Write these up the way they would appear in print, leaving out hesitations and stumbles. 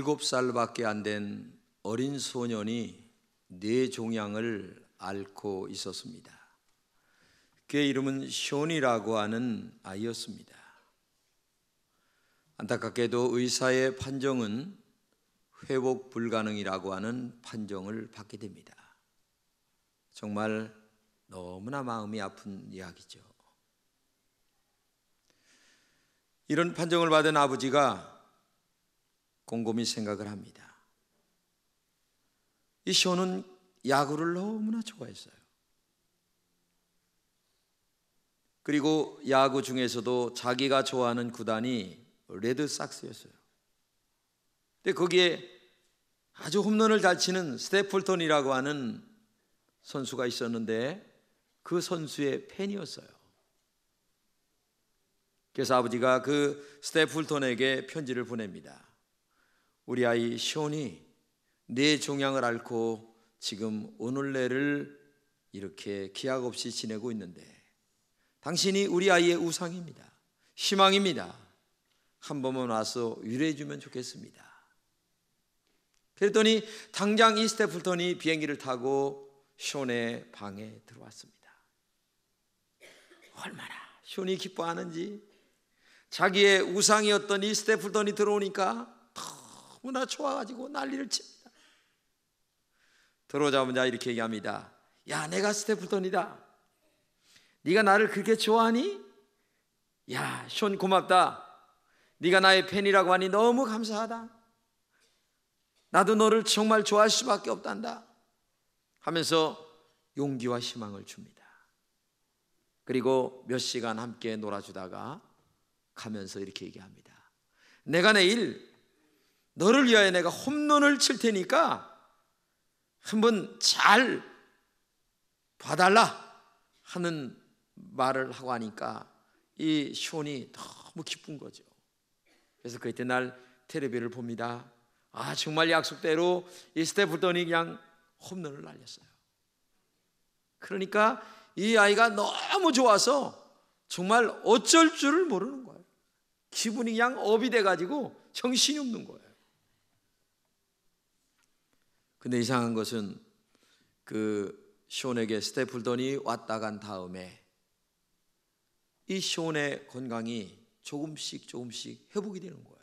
7살밖에 안 된 어린 소년이 뇌종양을 앓고 있었습니다. 그의 이름은 숀이라고 하는 아이였습니다. 안타깝게도 의사의 판정은 회복 불가능이라고 하는 판정을 받게 됩니다. 정말 너무나 마음이 아픈 이야기죠. 이런 판정을 받은 아버지가 곰곰이 생각을 합니다. 이 숀은 야구를 너무나 좋아했어요. 그리고 야구 중에서도 자기가 좋아하는 구단이 레드삭스였어요. 근데 거기에 아주 홈런을 잘 치는 스태플턴이라고 하는 선수가 있었는데 그 선수의 팬이었어요. 그래서 아버지가 그 스태플턴에게 편지를 보냅니다. 우리 아이 숀이 뇌종양을 앓고 지금 오늘내를 이렇게 기약 없이 지내고 있는데 당신이 우리 아이의 우상입니다. 희망입니다. 한 번만 와서 위로해 주면 좋겠습니다. 그랬더니 당장 이 스태플턴이 비행기를 타고 숀의 방에 들어왔습니다. 얼마나 숀이 기뻐하는지, 자기의 우상이었던 이 스태플턴이 들어오니까 너무나 좋아가지고 난리를 칩니다. 들어오자마자 이렇게 얘기합니다. 야, 내가 스태플턴이다. 네가 나를 그렇게 좋아하니? 야, 숀 고맙다. 네가 나의 팬이라고 하니 너무 감사하다. 나도 너를 정말 좋아할 수밖에 없단다 하면서 용기와 희망을 줍니다. 그리고 몇 시간 함께 놀아주다가 가면서 이렇게 얘기합니다. 내가 내일 너를 위하여 내가 홈런을 칠 테니까 한번 잘 봐달라 하는 말을 하고 하니까 이 숀이 너무 기쁜 거죠. 그래서 그 이튿날 텔레비를 봅니다. 아, 정말 약속대로 이 스태플턴이 그냥 홈런을 날렸어요. 그러니까 이 아이가 너무 좋아서 정말 어쩔 줄을 모르는 거예요. 기분이 그냥 업이 돼가지고 정신이 없는 거예요. 근데 이상한 것은 그 숀에게 스태플턴이 왔다 간 다음에 이 숀의 건강이 조금씩 회복이 되는 거예요.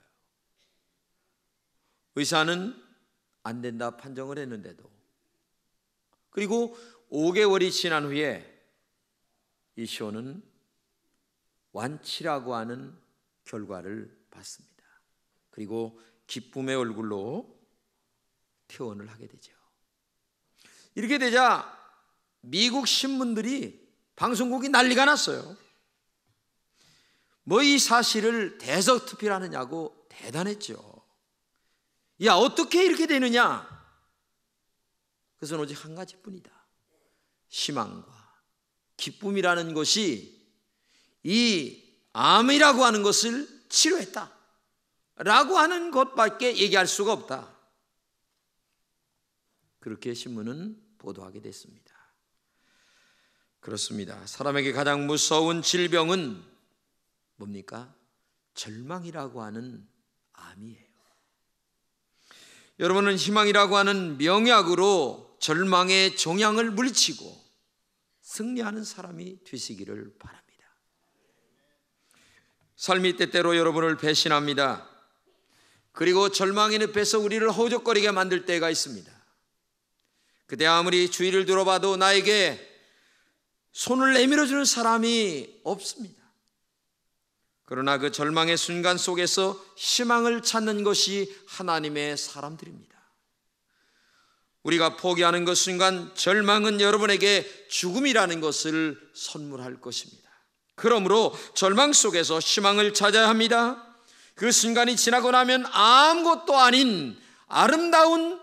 의사는 안 된다 판정을 했는데도, 그리고 5개월이 지난 후에 이 숀은 완치라고 하는 결과를 받습니다. 그리고 기쁨의 얼굴로 퇴원을 하게 되죠. 이렇게 되자 미국 신문들이, 방송국이 난리가 났어요. 뭐 이 사실을 대서특필하느냐고 대단했죠. 야, 어떻게 이렇게 되느냐? 그것은 오직 한 가지뿐이다. 희망과 기쁨이라는 것이 이 암이라고 하는 것을 치료했다 라고 하는 것밖에 얘기할 수가 없다. 그렇게 신문은 보도하게 됐습니다. 그렇습니다. 사람에게 가장 무서운 질병은 뭡니까? 절망이라고 하는 암이에요. 여러분은 희망이라고 하는 명약으로 절망의 종양을 물리치고 승리하는 사람이 되시기를 바랍니다. 삶이 때때로 여러분을 배신합니다. 그리고 절망의 늪에서 우리를 허우적거리게 만들 때가 있습니다. 그때 아무리 주위를 들어봐도 나에게 손을 내밀어주는 사람이 없습니다. 그러나 그 절망의 순간 속에서 희망을 찾는 것이 하나님의 사람들입니다. 우리가 포기하는 그 순간 절망은 여러분에게 죽음이라는 것을 선물할 것입니다. 그러므로 절망 속에서 희망을 찾아야 합니다. 그 순간이 지나고 나면 아무것도 아닌 아름다운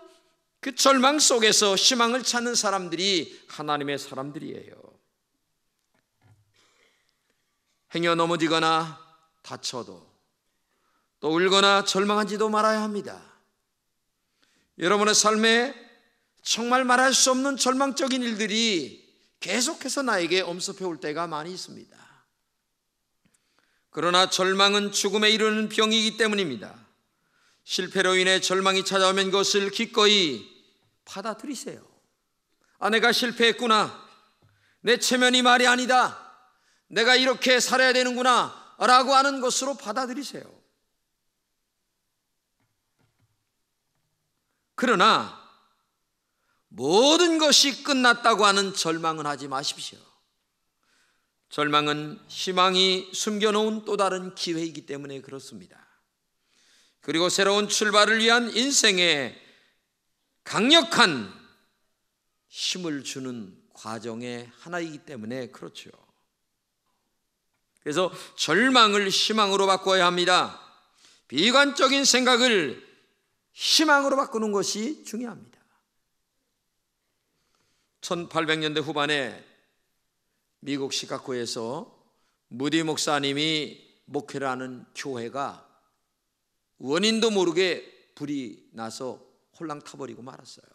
그 절망 속에서 희망을 찾는 사람들이 하나님의 사람들이에요. 행여 넘어지거나 다쳐도 또 울거나 절망하지도 말아야 합니다. 여러분의 삶에 정말 말할 수 없는 절망적인 일들이 계속해서 나에게 엄습해 올 때가 많이 있습니다. 그러나 절망은 죽음에 이르는 병이기 때문입니다. 실패로 인해 절망이 찾아오면 그것을 기꺼이 받아들이세요. 아, 내가 실패했구나. 내 체면이 말이 아니다. 내가 이렇게 살아야 되는구나 라고 하는 것으로 받아들이세요. 그러나 모든 것이 끝났다고 하는 절망은 하지 마십시오. 절망은 희망이 숨겨놓은 또 다른 기회이기 때문에 그렇습니다. 그리고 새로운 출발을 위한 인생의 강력한 힘을 주는 과정의 하나이기 때문에 그렇죠. 그래서 절망을 희망으로 바꿔야 합니다. 비관적인 생각을 희망으로 바꾸는 것이 중요합니다. 1800년대 후반에 미국 시카고에서 무디 목사님이 목회를 하는 교회가 원인도 모르게 불이 나서 홀랑 타버리고 말았어요.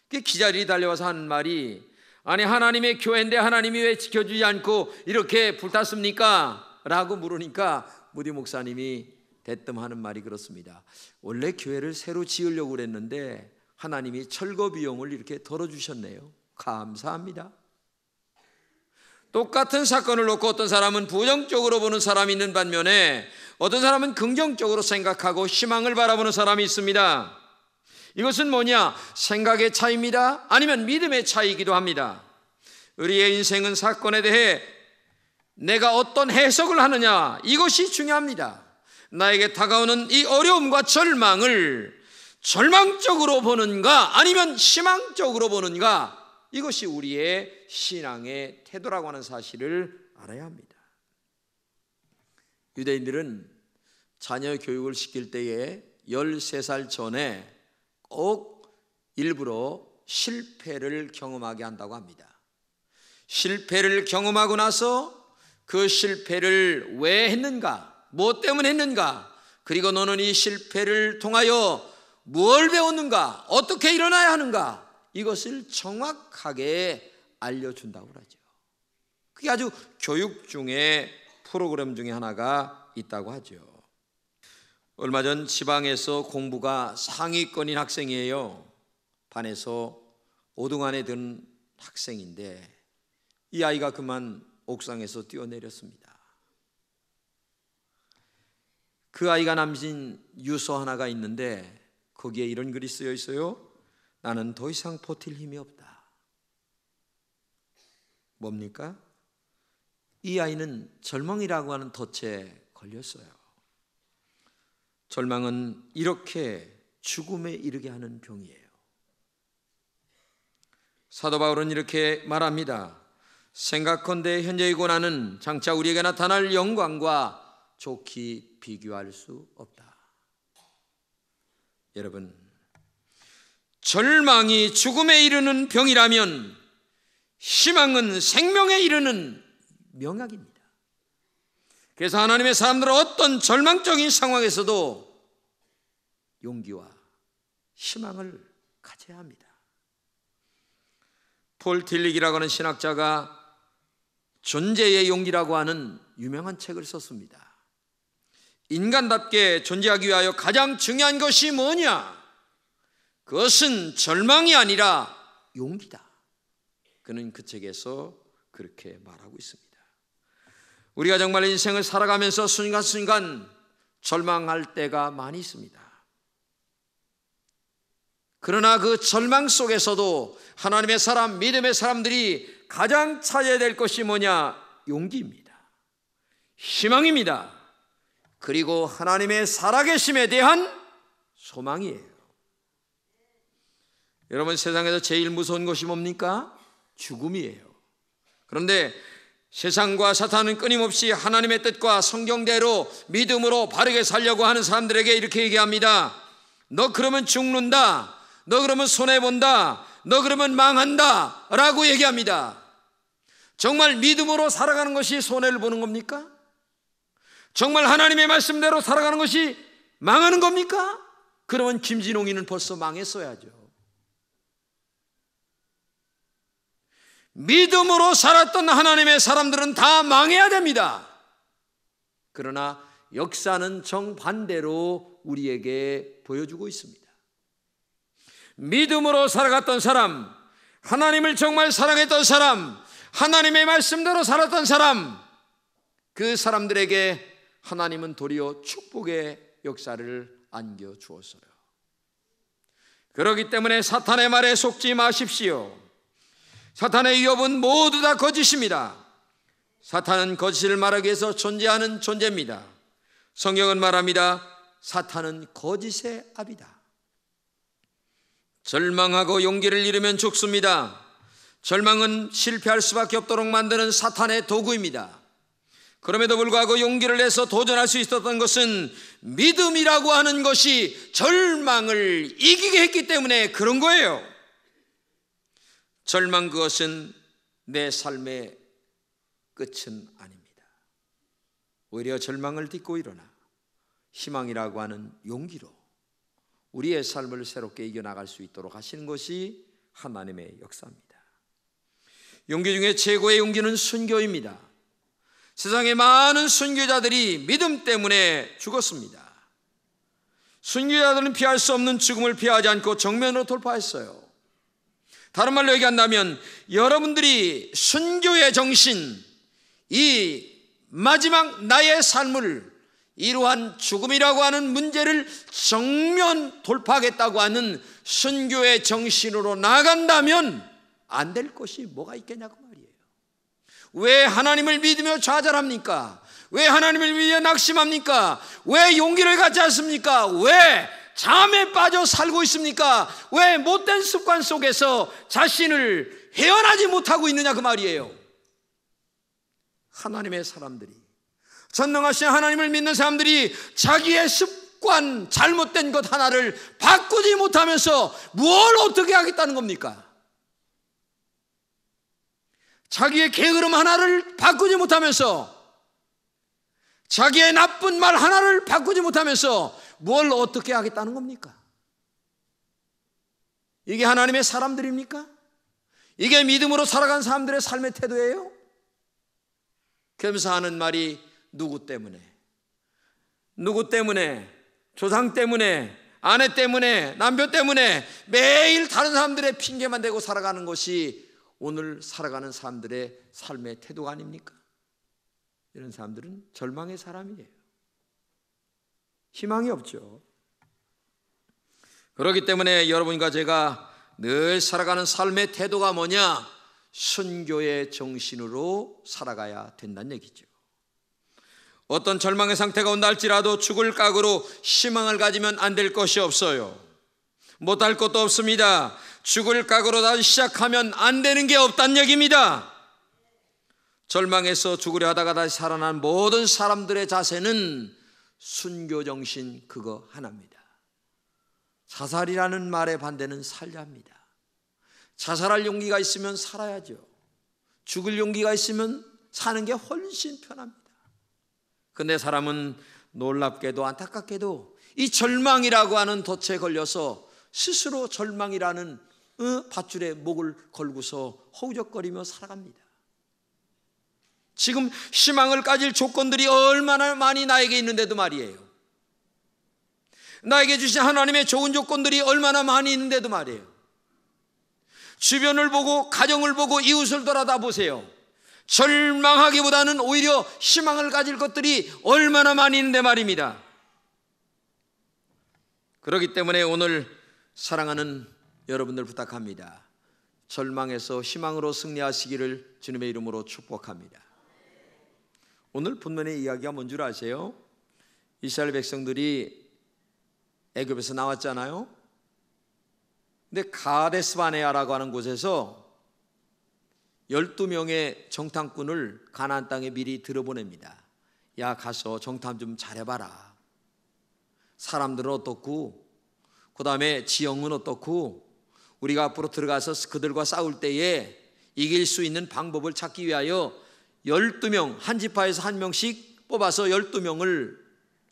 기자들이 달려와서 하는 말이, 아니 하나님의 교회인데 하나님이 왜 지켜주지 않고 이렇게 불탔습니까? 라고 물으니까 무디 목사님이 대뜸 하는 말이 그렇습니다. 원래 교회를 새로 지으려고 그랬는데 하나님이 철거 비용을 이렇게 덜어주셨네요. 감사합니다. 똑같은 사건을 놓고 어떤 사람은 부정적으로 보는 사람이 있는 반면에 어떤 사람은 긍정적으로 생각하고 희망을 바라보는 사람이 있습니다. 이것은 뭐냐? 생각의 차이입니다. 아니면 믿음의 차이이기도 합니다. 우리의 인생은 사건에 대해 내가 어떤 해석을 하느냐, 이것이 중요합니다. 나에게 다가오는 이 어려움과 절망을 절망적으로 보는가 아니면 희망적으로 보는가, 이것이 우리의 신앙의 태도라고 하는 사실을 알아야 합니다. 유대인들은 자녀 교육을 시킬 때에 13살 전에 꼭 일부러 실패를 경험하게 한다고 합니다. 실패를 경험하고 나서 그 실패를 왜 했는가, 무엇 때문에 했는가, 그리고 너는 이 실패를 통하여 무엇을 배웠는가, 어떻게 일어나야 하는가, 이것을 정확하게 알려준다고 하죠. 그게 아주 교육 중에 프로그램 중에 하나가 있다고 하죠. 얼마 전 지방에서 공부가 상위권인 학생이에요. 반에서 5등 안에 든 학생인데 이 아이가 그만 옥상에서 뛰어내렸습니다. 그 아이가 남긴 유서 하나가 있는데 거기에 이런 글이 쓰여 있어요. 나는 더 이상 버틸 힘이 없다. 뭡니까? 이 아이는 절망이라고 하는 덫에 걸렸어요. 절망은 이렇게 죽음에 이르게 하는 병이에요. 사도 바울은 이렇게 말합니다. 생각컨대 현재의 고난은 장차 우리에게 나타날 영광과 좋게 비교할 수 없다. 여러분, 절망이 죽음에 이르는 병이라면 희망은 생명에 이르는 명약입니다. 그래서 하나님의 사람들은 어떤 절망적인 상황에서도 용기와 희망을 가져야 합니다. 폴 틸릭이라고 하는 신학자가 존재의 용기라고 하는 유명한 책을 썼습니다. 인간답게 존재하기 위하여 가장 중요한 것이 뭐냐? 그것은 절망이 아니라 용기다. 그는 그 책에서 그렇게 말하고 있습니다. 우리가 정말 인생을 살아가면서 순간순간 절망할 때가 많이 있습니다. 그러나 그 절망 속에서도 하나님의 사람, 믿음의 사람들이 가장 찾아야 될 것이 뭐냐? 용기입니다. 희망입니다. 그리고 하나님의 살아계심에 대한 소망이에요. 여러분, 세상에서 제일 무서운 것이 뭡니까? 죽음이에요. 그런데 세상과 사탄은 끊임없이 하나님의 뜻과 성경대로 믿음으로 바르게 살려고 하는 사람들에게 이렇게 얘기합니다. 너 그러면 죽는다. 너 그러면 손해본다. 너 그러면 망한다 라고 얘기합니다. 정말 믿음으로 살아가는 것이 손해를 보는 겁니까? 정말 하나님의 말씀대로 살아가는 것이 망하는 겁니까? 그러면 김진홍이는 벌써 망했어야죠. 믿음으로 살았던 하나님의 사람들은 다 망해야 됩니다. 그러나 역사는 정반대로 우리에게 보여주고 있습니다. 믿음으로 살아갔던 사람, 하나님을 정말 사랑했던 사람, 하나님의 말씀대로 살았던 사람, 그 사람들에게 하나님은 도리어 축복의 역사를 안겨주었어요. 그렇기 때문에 사탄의 말에 속지 마십시오. 사탄의 위협은 모두 다 거짓입니다. 사탄은 거짓을 말하기 위해서 존재하는 존재입니다. 성경은 말합니다. 사탄은 거짓의 아비다. 절망하고 용기를 잃으면 죽습니다. 절망은 실패할 수밖에 없도록 만드는 사탄의 도구입니다. 그럼에도 불구하고 용기를 내서 도전할 수 있었던 것은 믿음이라고 하는 것이 절망을 이기게 했기 때문에 그런 거예요. 절망, 그것은 내 삶의 끝은 아닙니다. 오히려 절망을 딛고 일어나 희망이라고 하는 용기로 우리의 삶을 새롭게 이겨나갈 수 있도록 하시는 것이 하나님의 역사입니다. 용기 중에 최고의 용기는 순교입니다. 세상에 많은 순교자들이 믿음 때문에 죽었습니다. 순교자들은 피할 수 없는 죽음을 피하지 않고 정면으로 돌파했어요. 다른 말로 얘기한다면 여러분들이 순교의 정신, 이 마지막 나의 삶을 이러한 죽음이라고 하는 문제를 정면 돌파하겠다고 하는 순교의 정신으로 나간다면 안 될 것이 뭐가 있겠냐고 말이에요. 왜 하나님을 믿으며 좌절합니까? 왜 하나님을 위해 낙심합니까? 왜 용기를 갖지 않습니까? 왜 잠에 빠져 살고 있습니까? 왜 못된 습관 속에서 자신을 헤어나지 못하고 있느냐 그 말이에요. 하나님의 사람들이, 전능하신 하나님을 믿는 사람들이 자기의 습관, 잘못된 것 하나를 바꾸지 못하면서 뭘 어떻게 하겠다는 겁니까? 자기의 게으름 하나를 바꾸지 못하면서, 자기의 나쁜 말 하나를 바꾸지 못하면서 뭘 어떻게 하겠다는 겁니까? 이게 하나님의 사람들입니까? 이게 믿음으로 살아간 사람들의 삶의 태도예요? 겸사하는 말이 누구 때문에, 누구 때문에, 조상 때문에, 아내 때문에, 남편 때문에 매일 다른 사람들의 핑계만 대고 살아가는 것이 오늘 살아가는 사람들의 삶의 태도가 아닙니까? 이런 사람들은 절망의 사람이에요. 희망이 없죠. 그렇기 때문에 여러분과 제가 늘 살아가는 삶의 태도가 뭐냐? 순교의 정신으로 살아가야 된다는 얘기죠. 어떤 절망의 상태가 온다 할지라도 죽을 각오로 희망을 가지면 안 될 것이 없어요. 못할 것도 없습니다. 죽을 각오로 다시 시작하면 안 되는 게 없다는 얘기입니다. 절망해서 죽으려 하다가 다시 살아난 모든 사람들의 자세는 순교정신 그거 하나입니다. 자살이라는 말의 반대는 살자입니다. 자살할 용기가 있으면 살아야죠. 죽을 용기가 있으면 사는 게 훨씬 편합니다. 근데 사람은 놀랍게도 안타깝게도 이 절망이라고 하는 덫에 걸려서 스스로 절망이라는 밧줄에 목을 걸고서 허우적거리며 살아갑니다. 지금 희망을 가질 조건들이 얼마나 많이 나에게 있는데도 말이에요. 나에게 주신 하나님의 좋은 조건들이 얼마나 많이 있는데도 말이에요. 주변을 보고, 가정을 보고, 이웃을 돌아다 보세요. 절망하기보다는 오히려 희망을 가질 것들이 얼마나 많이 있는데 말입니다. 그렇기 때문에 오늘 사랑하는 여러분들 부탁합니다. 절망에서 희망으로 승리하시기를 주님의 이름으로 축복합니다. 오늘 본문의 이야기가 뭔 줄 아세요? 이스라엘 백성들이 애굽에서 나왔잖아요. 근데 가데스 바네아라고 하는 곳에서 12명의 정탐꾼을 가나안 땅에 미리 들어보냅니다. 야, 가서 정탐 좀 잘해봐라. 사람들은 어떻고, 그 다음에 지형은 어떻고, 우리가 앞으로 들어가서 그들과 싸울 때에 이길 수 있는 방법을 찾기 위하여 12명, 한 지파에서 한 명씩 뽑아서 12명을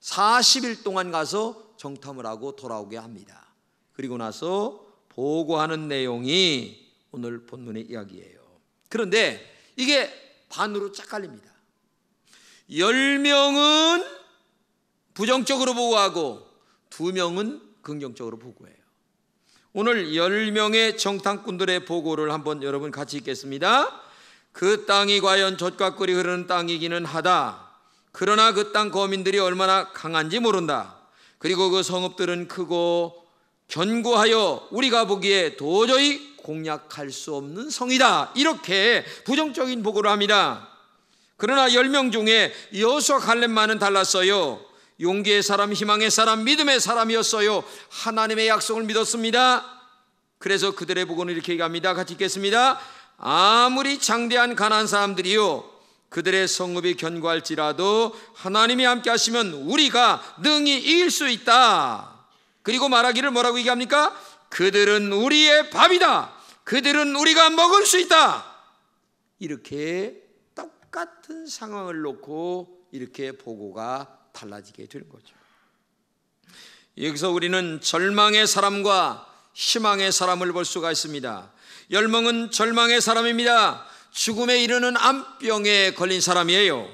40일 동안 가서 정탐을 하고 돌아오게 합니다. 그리고 나서 보고하는 내용이 오늘 본문의 이야기예요. 그런데 이게 반으로 쫙 갈립니다. 10명은 부정적으로 보고하고 2명은 긍정적으로 보고해요. 오늘 10명의 정탐꾼들의 보고를 한번 여러분 같이 읽겠습니다. 그 땅이 과연 젖과 꿀이 흐르는 땅이기는 하다. 그러나 그 땅 거민들이 얼마나 강한지 모른다. 그리고 그 성읍들은 크고 견고하여 우리가 보기에 도저히 공략할 수 없는 성이다. 이렇게 부정적인 보고를 합니다. 그러나 10명 중에 여호수아 갈렙만은 달랐어요. 용기의 사람, 희망의 사람, 믿음의 사람이었어요. 하나님의 약속을 믿었습니다. 그래서 그들의 보고는 이렇게 얘기합니다. 같이 읽겠습니다. 아무리 장대한 가나안 사람들이요 그들의 성읍이 견고할지라도 하나님이 함께 하시면 우리가 능히 이길 수 있다. 그리고 말하기를 뭐라고 얘기합니까? 그들은 우리의 밥이다. 그들은 우리가 먹을 수 있다. 이렇게 똑같은 상황을 놓고 이렇게 보고가 달라지게 되는 거죠. 여기서 우리는 절망의 사람과 희망의 사람을 볼 수가 있습니다. 10명은 절망의 사람입니다. 죽음에 이르는 암병에 걸린 사람이에요.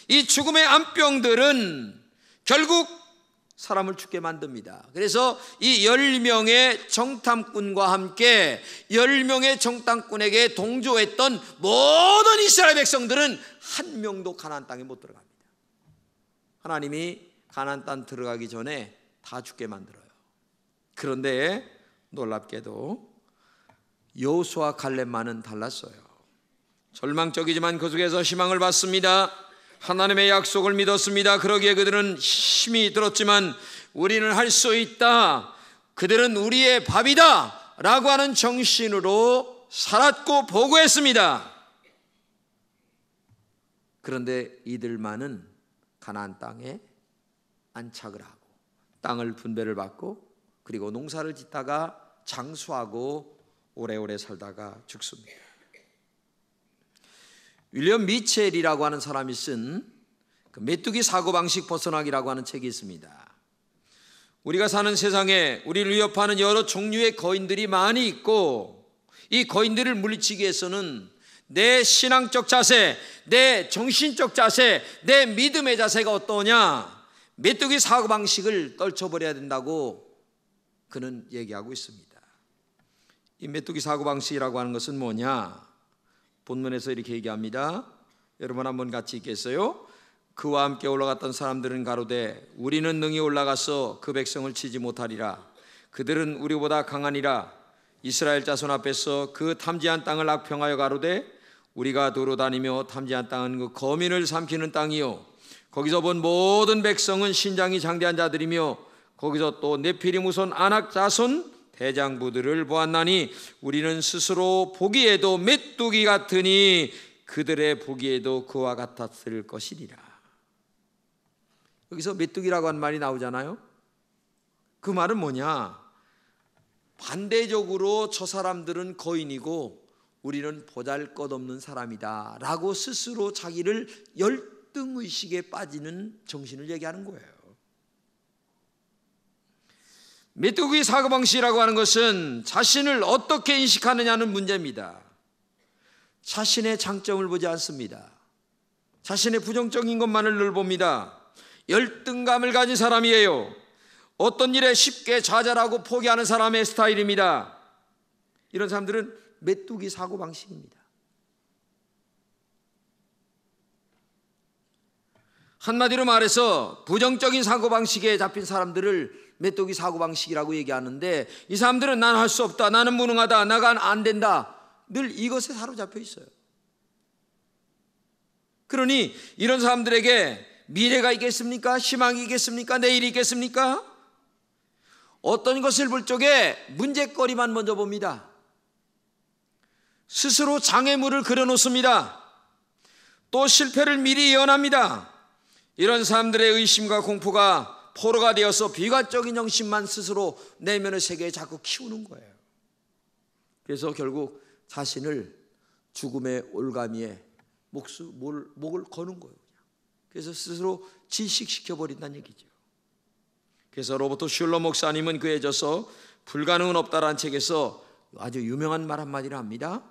이 죽음의 암병들은 결국 사람을 죽게 만듭니다. 그래서 이 10명의 정탐꾼과 함께 10명의 정탐꾼에게 동조했던 모든 이스라엘 백성들은 한 명도 가나안 땅에 못 들어갑니다. 하나님이 가나안 땅 들어가기 전에 다 죽게 만들어요. 그런데 놀랍게도 여호수아 갈렙만은 달랐어요. 절망적이지만 그 속에서 희망을 받습니다. 하나님의 약속을 믿었습니다. 그러기에 그들은 힘이 들었지만 우리는 할 수 있다. 그들은 우리의 밥이다 라고 하는 정신으로 살았고 보고했습니다. 그런데 이들만은 가나안 땅에 안착을 하고 땅을 분배를 받고 그리고 농사를 짓다가 장수하고 오래오래 살다가 죽습니다. 윌리엄 미첼이라고 하는 사람이 쓴 그 메뚜기 사고방식 벗어나기라고 하는 책이 있습니다. 우리가 사는 세상에 우리를 위협하는 여러 종류의 거인들이 많이 있고 이 거인들을 물리치기 위해서는 내 신앙적 자세, 내 정신적 자세, 내 믿음의 자세가 어떠냐? 메뚜기 사고방식을 떨쳐버려야 된다고 그는 얘기하고 있습니다. 이 메뚜기 사고방식이라고 하는 것은 뭐냐? 본문에서 이렇게 얘기합니다. 여러분 한번 같이 읽겠어요? 그와 함께 올라갔던 사람들은 가로되 우리는 능히 올라가서 그 백성을 치지 못하리라. 그들은 우리보다 강하니라. 이스라엘 자손 앞에서 그 탐지한 땅을 악평하여 가로되 우리가 도로 다니며 탐지한 땅은 그 거민을 삼키는 땅이요 거기서 본 모든 백성은 신장이 장대한 자들이며 거기서 또 네피림 후손 아낙 자손 대장부들을 보았나니 우리는 스스로 보기에도 메뚜기 같으니 그들의 보기에도 그와 같았을 것이리라. 여기서 메뚜기라고 하는 말이 나오잖아요. 그 말은 뭐냐? 반대적으로 저 사람들은 거인이고 우리는 보잘것없는 사람이다 라고 스스로 자기를 열등의식에 빠지는 정신을 얘기하는 거예요. 메뚜기 사고방식이라고 하는 것은 자신을 어떻게 인식하느냐는 문제입니다. 자신의 장점을 보지 않습니다. 자신의 부정적인 것만을 늘 봅니다. 열등감을 가진 사람이에요. 어떤 일에 쉽게 좌절하고 포기하는 사람의 스타일입니다. 이런 사람들은 메뚜기 사고방식입니다. 한마디로 말해서 부정적인 사고방식에 잡힌 사람들을 메뚜기 사고방식이라고 얘기하는데 이 사람들은 난 할 수 없다, 나는 무능하다, 나가 안 된다, 늘 이것에 사로잡혀 있어요. 그러니 이런 사람들에게 미래가 있겠습니까? 희망이 있겠습니까? 내일이 있겠습니까? 어떤 것을 볼 적에 문제거리만 먼저 봅니다. 스스로 장애물을 그려놓습니다. 또 실패를 미리 예언합니다. 이런 사람들의 의심과 공포가 포로가 되어서 비관적인 정신만 스스로 내면의 세계에 자꾸 키우는 거예요. 그래서 결국 자신을 죽음의 올가미에 목을 거는 거예요. 그래서 스스로 질식시켜버린다는 얘기죠. 그래서 로버트 슐러 목사님은 그에 져서 불가능은 없다라는 책에서 아주 유명한 말 한마디를 합니다.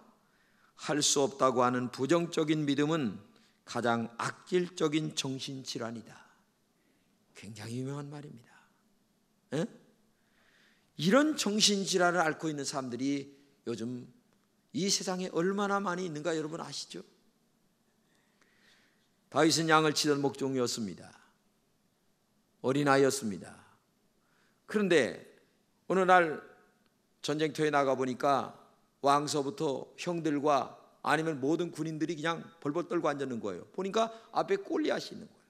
할 수 없다고 하는 부정적인 믿음은 가장 악질적인 정신질환이다. 굉장히 유명한 말입니다. 에? 이런 정신질환을 앓고 있는 사람들이 요즘 이 세상에 얼마나 많이 있는가 여러분 아시죠? 다윗은 양을 치던 목종이었습니다. 어린아이였습니다. 그런데 어느 날 전쟁터에 나가보니까 왕서부터 형들과 아니면 모든 군인들이 그냥 벌벌 떨고 앉았는 거예요. 보니까 앞에 골리앗이 있는 거예요.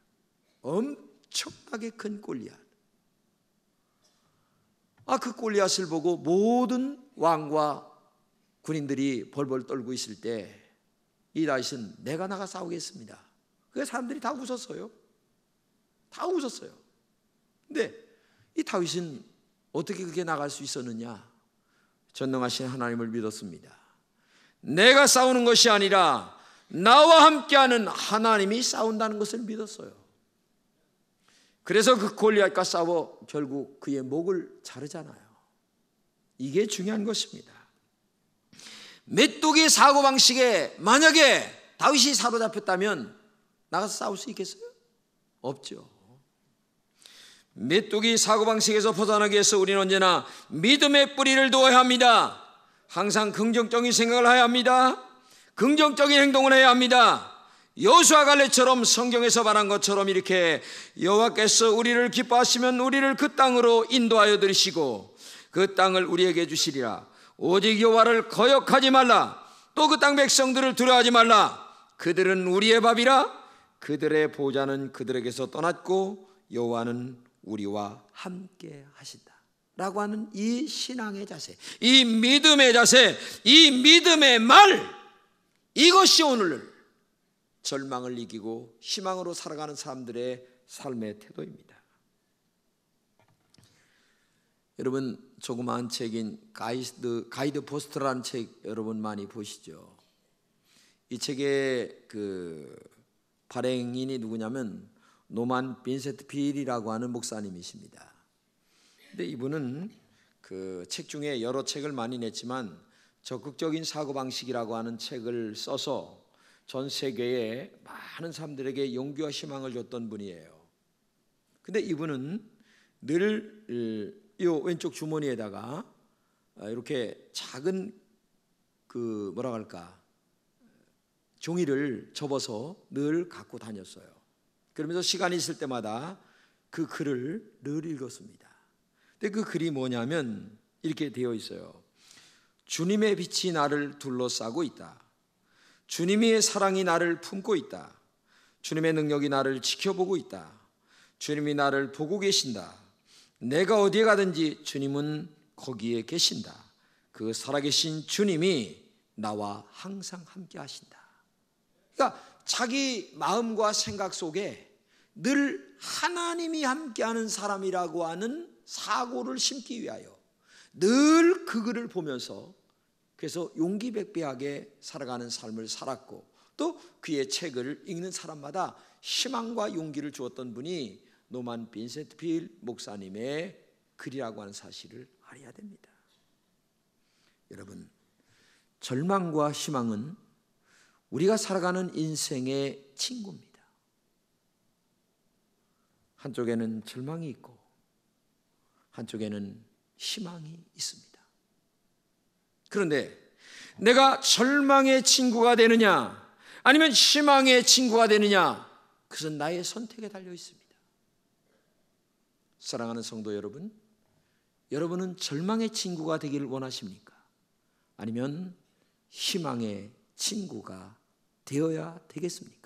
엄청나게 큰 골리앗. 그 골리앗을 보고 모든 왕과 군인들이 벌벌 떨고 있을 때 이 다윗은 내가 나가 싸우겠습니다. 그래서 사람들이 다 웃었어요. 다 웃었어요. 근데 이 다윗은 어떻게 그렇게 나갈 수 있었느냐? 전능하신 하나님을 믿었습니다. 내가 싸우는 것이 아니라 나와 함께하는 하나님이 싸운다는 것을 믿었어요. 그래서 그 골리앗과 싸워 결국 그의 목을 자르잖아요. 이게 중요한 것입니다. 메뚜기 사고방식에 만약에 다윗이 사로잡혔다면 나가서 싸울 수 있겠어요? 없죠. 메뚜기 사고방식에서 벗어나기 위해서 우리는 언제나 믿음의 뿌리를 두어야 합니다. 항상 긍정적인 생각을 해야 합니다. 긍정적인 행동을 해야 합니다. 여호수아 갈렙처럼 성경에서 말한 것처럼 이렇게 여호와께서 우리를 기뻐하시면 우리를 그 땅으로 인도하여 들이시고 그 땅을 우리에게 주시리라. 오직 여호와를 거역하지 말라. 또 그 땅 백성들을 두려워하지 말라. 그들은 우리의 밥이라. 그들의 보좌는 그들에게서 떠났고 여호와는 우리와 함께 하신다 라고 하는 이 신앙의 자세, 이 믿음의 자세, 이 믿음의 말, 이것이 오늘 절망을 이기고 희망으로 살아가는 사람들의 삶의 태도입니다. 여러분 조그마한 책인 가이드 포스트라는 책 여러분 많이 보시죠? 이 책의 그 발행인이 누구냐면 노만 빈센트 필이라고 하는 목사님이십니다. 근데 이분은 그 책 중에 여러 책을 많이 냈지만 적극적인 사고방식이라고 하는 책을 써서 전 세계에 많은 사람들에게 용기와 희망을 줬던 분이에요. 근데 이분은 늘 이 왼쪽 주머니에다가 이렇게 작은 그 뭐라 할까 종이를 접어서 늘 갖고 다녔어요. 그러면서 시간이 있을 때마다 그 글을 늘 읽었습니다. 근데 그 글이 뭐냐면 이렇게 되어 있어요. 주님의 빛이 나를 둘러싸고 있다. 주님의 사랑이 나를 품고 있다. 주님의 능력이 나를 지켜보고 있다. 주님이 나를 보고 계신다. 내가 어디에 가든지 주님은 거기에 계신다. 그 살아계신 주님이 나와 항상 함께 하신다. 그러니까 자기 마음과 생각 속에 늘 하나님이 함께하는 사람이라고 하는 사고를 심기 위하여 늘 그 글을 보면서 그래서 용기백배하게 살아가는 삶을 살았고 또 그의 책을 읽는 사람마다 희망과 용기를 주었던 분이 노만 빈센트 필 목사님의 글이라고 하는 사실을 알아야 됩니다. 여러분, 절망과 희망은 우리가 살아가는 인생의 친구입니다. 한쪽에는 절망이 있고 한쪽에는 희망이 있습니다. 그런데 내가 절망의 친구가 되느냐 아니면 희망의 친구가 되느냐, 그것은 나의 선택에 달려 있습니다. 사랑하는 성도 여러분, 여러분은 절망의 친구가 되기를 원하십니까? 아니면 희망의 친구가 되어야 되겠습니까?